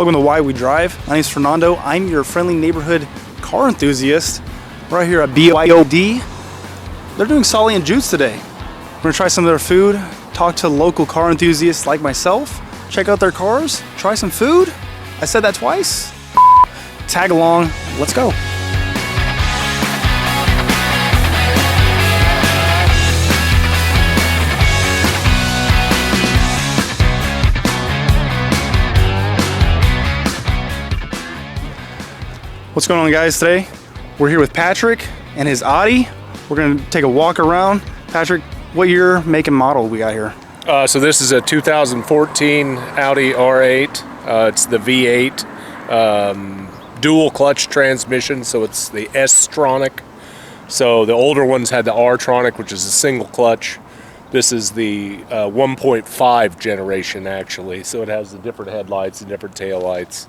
Welcome to Why We Drive. My name is Fernando. I'm your friendly neighborhood car enthusiast. We're right here at BYOD. They're doing Solly and Jude's today. We're gonna try some of their food, talk to local car enthusiasts like myself, check out their cars, try some food. I said that twice. Tag along, let's go. What's going on, guys? Today we're here with Patrick and his Audi. We're gonna take a walk around. Patrick, what year, make, and model we got here? So this is a 2014 Audi R8. It's the V8 dual clutch transmission, so it's the S-tronic. So the older ones had the R-tronic, which is a single clutch. This is the 1.5 generation, actually. So it has the different headlights and different taillights.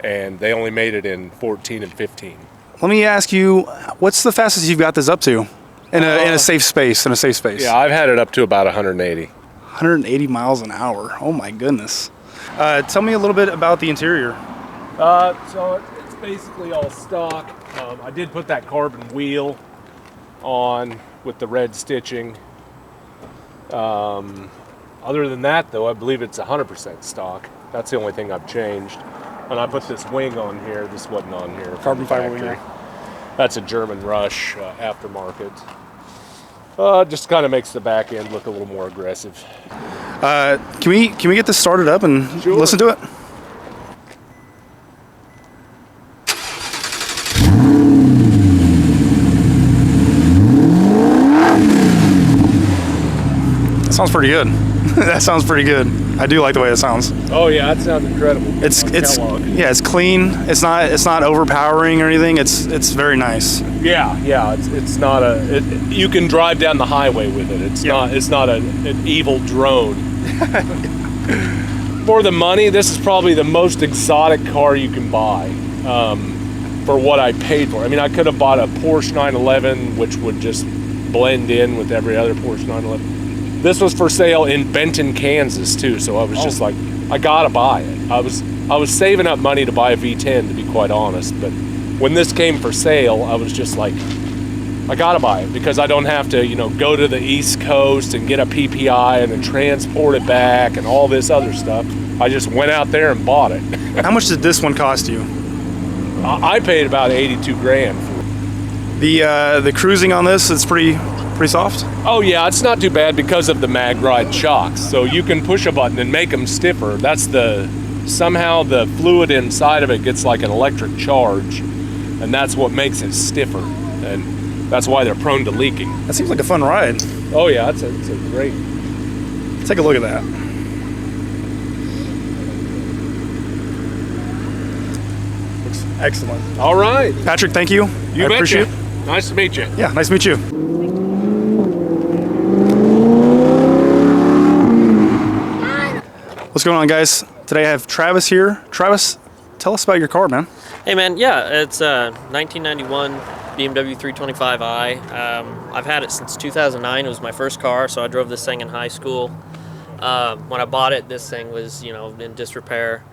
And they only made it in 14 and 15. Let me ask you, what's the fastest you've got this up to in a safe space? Yeah, I've had it up to about 180. 180 miles an hour. Oh my goodness. Tell me a little bit about the interior. So it's basically all stock. I did put that carbon wheel on with the red stitching. Other than that, though, I believe it's 100% stock. That's the only thing I've changed. And I put this wing on here. This wasn't on here. Carbon fiber wing. That's a German Rush aftermarket. Just kind of makes the back end look a little more aggressive. Can we get this started up and listen to it? That sounds pretty good. That sounds pretty good. I do like the way it sounds. Oh yeah, that sounds incredible. It's clean. It's not overpowering or anything. It's very nice. Yeah. It's not you can drive down the highway with it. It's not an evil drone. For the money, this is probably the most exotic car you can buy. For what I paid for. I mean, I could have bought a Porsche 911, which would just blend in with every other Porsche 911. This was for sale in Benton, Kansas, too. So I was just like, I gotta buy it. I was saving up money to buy a V10, to be quite honest. But when this came for sale, I was just like, I gotta buy it because I don't have to, go to the East Coast and get a PPI and then transport it back and all this other stuff. I just went out there and bought it. How much did this one cost you? I paid about 82 grand for it. The cruising on this is pretty soft? Oh yeah, it's not too bad because of the mag ride shocks. So you can push a button and make them stiffer. Somehow the fluid inside of it gets like an electric charge, and that's what makes it stiffer. And that's why they're prone to leaking. That seems like a fun ride. Oh yeah, it's a great. Take a look at that. Looks excellent. All right. Patrick, thank you. You betcha. Appreciate it. Nice to meet you. Yeah, nice to meet you. What's going on, guys? Today I have Travis here. Travis, tell us about your car, man. Hey, man. Yeah, it's a 1991 BMW 325i. I've had it since 2009. It was my first car, so I drove this thing in high school. When I bought it, this thing was, in disrepair,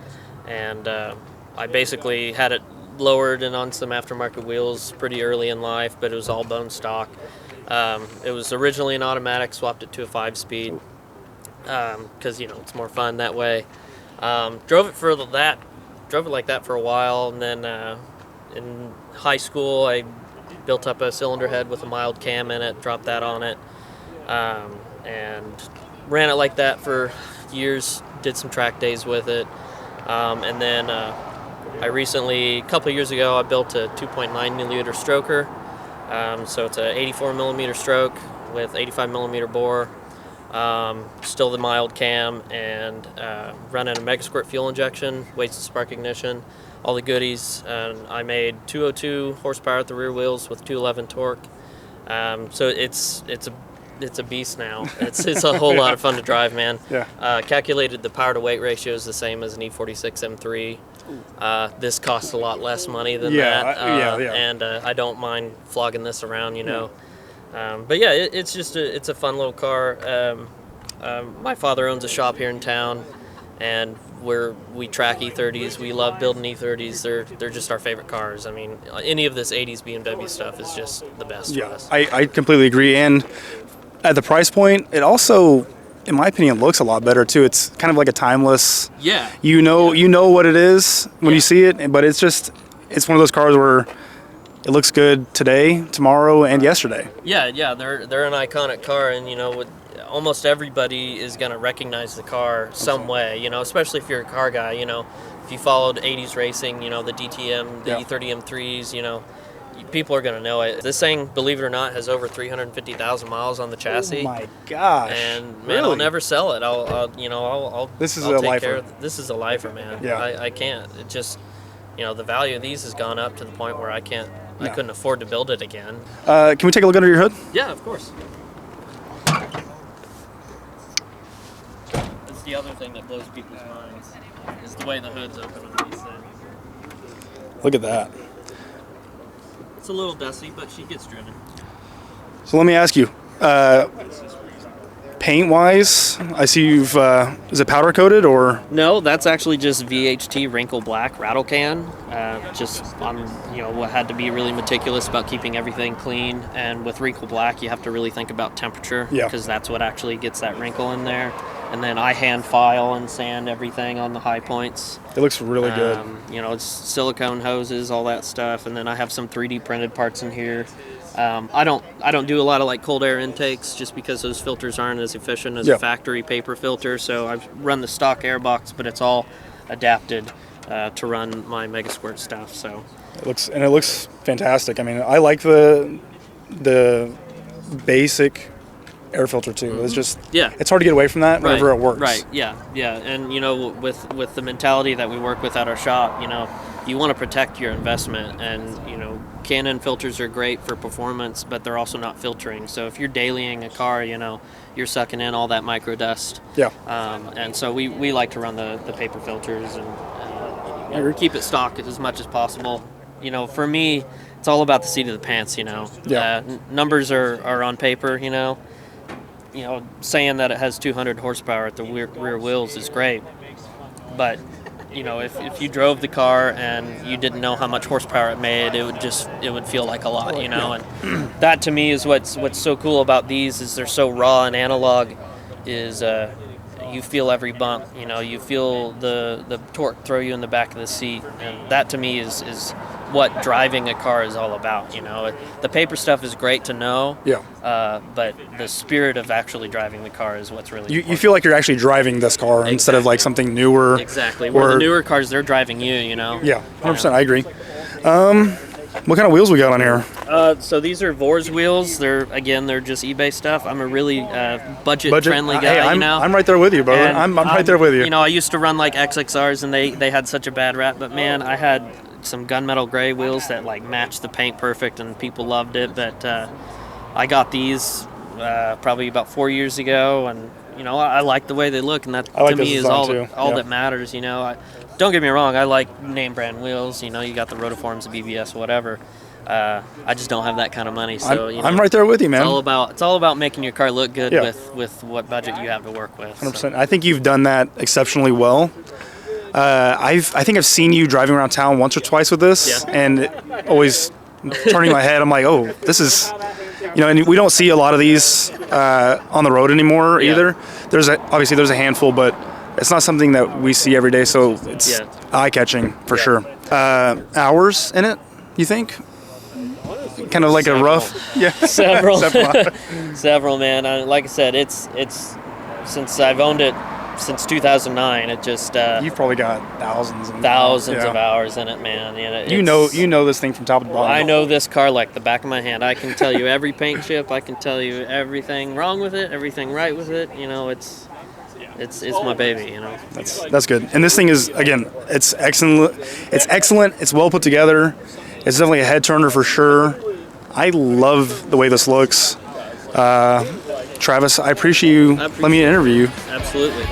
and I basically had it lowered and on some aftermarket wheels pretty early in life, but it was all bone stock. It was originally an automatic, swapped it to a 5-speed because it's more fun that way. Drove it like that for a while, and then in high school I built up a cylinder head with a mild cam in it, dropped that on it, and ran it like that for years. Did some track days with it, and then I recently, a couple of years ago, I built a 2.9 millimeter stroker. So it's a 84 millimeter stroke with 85 millimeter bore. Still the mild cam, and running a mega squirt fuel injection, wasted spark ignition, all the goodies. And I made 202 horsepower at the rear wheels with 211 torque. So it's a beast now. It's a whole lot of fun to drive, man. Yeah. Calculated the power to weight ratio is the same as an E46 M3. This costs a lot less money than that. And I don't mind flogging this around, But yeah, it's a fun little car. My father owns a shop here in town, and we track E30s. We love building E30s. They're just our favorite cars. I mean, any of this 80s BMW stuff is just the best for us. I completely agree. And at the price point, it also, in my opinion, looks a lot better too. It's kind of like a timeless. Yeah. You know what it is when you see it, but it's one of those cars where it looks good today, tomorrow, and yesterday. Yeah, they're an iconic car, and almost everybody is going to recognize the car some way, especially if you're a car guy, if you followed 80s racing, the DTM, the E30 M3s, people are going to know it. This thing, believe it or not, has over 350,000 miles on the chassis. Oh my gosh. And man, I'll never sell it. I'll This is I'll a take lifer. care of this is a lifer, man. Yeah. I can't. It just, the value of these has gone up to the point where I couldn't afford to build it again. Can we take a look under your hood? Yeah, of course. That's the other thing that blows people's minds, is the way the hood's open on these things. Look at that. It's a little dusty, but she gets driven. So let me ask you, paint-wise, I see you've, is it powder coated or? No, that's actually just VHT wrinkle black rattle can. Had to be really meticulous about keeping everything clean. And with wrinkle black, you have to really think about temperature, because that's what actually gets that wrinkle in there. And then I hand file and sand everything on the high points. It looks really good. It's silicone hoses, all that stuff. And then I have some 3D printed parts in here. I don't do a lot of like cold air intakes, just because those filters aren't as efficient as a factory paper filter. So I've run the stock air box, but it's all adapted to run my Megasquirt stuff. So it looks fantastic. I mean, I like the basic air filter too. It's just it's hard to get away from that whenever it works. Right. Yeah. And with the mentality that we work with at our shop, you want to protect your investment, and Canon filters are great for performance, but they're also not filtering. So if you're dailying a car, you're sucking in all that micro dust. Yeah. And so we like to run the paper filters and keep it stock as much as possible. For me, it's all about the seat of the pants. Numbers are on paper. Saying that it has 200 horsepower at the rear wheels is great, but if you drove the car and you didn't know how much horsepower it made, it would feel like a lot, And that to me is what's so cool about these, is they're so raw and analog. Is you feel every bump, you feel the torque throw you in the back of the seat, and that to me is what driving a car is all about. The paper stuff is great to know, but the spirit of actually driving the car is what's really you feel like you're actually driving this car instead of like something newer. Exactly. Where the newer cars, they're driving you. Yeah, 100%. I agree. What kind of wheels we got on here? So these are Vors wheels. They're just eBay stuff. I'm a really budget friendly guy. Hey, I'm right there with you, brother. I'm right there with you. I used to run like XXRs, and they had such a bad rap. But man, I had some gunmetal gray wheels that like matched the paint perfect, and people loved it. But I got these probably about 4 years ago, and I like the way they look, and that to me is all that matters. Don't get me wrong, I like name brand wheels. You got the Rotiforms, the BBS, whatever. I just don't have that kind of money, so I'm right there with you, man. It's all about making your car look good with what budget you have to work with. 100%. So. I think you've done that exceptionally well. I think I've seen you driving around town once or twice with this, and always turning my head, I'm like, oh, this is, and we don't see a lot of these on the road anymore either. Obviously there's a handful, but it's not something that we see every day, so it's eye-catching for sure. Hours in it, you think? Kind of like a rough, several, several, man. Like I said, it's since I've owned it since 2009. It just you've probably got thousands of hours in it, man. You know this thing from top to bottom. I know this car like the back of my hand. I can tell you every paint chip. I can tell you everything wrong with it, everything right with it. It's my baby. That's good. And this thing is, again, it's excellent. It's well put together. It's definitely a head turner for sure. I love the way this looks. Travis, I appreciate you letting me interview you. Absolutely.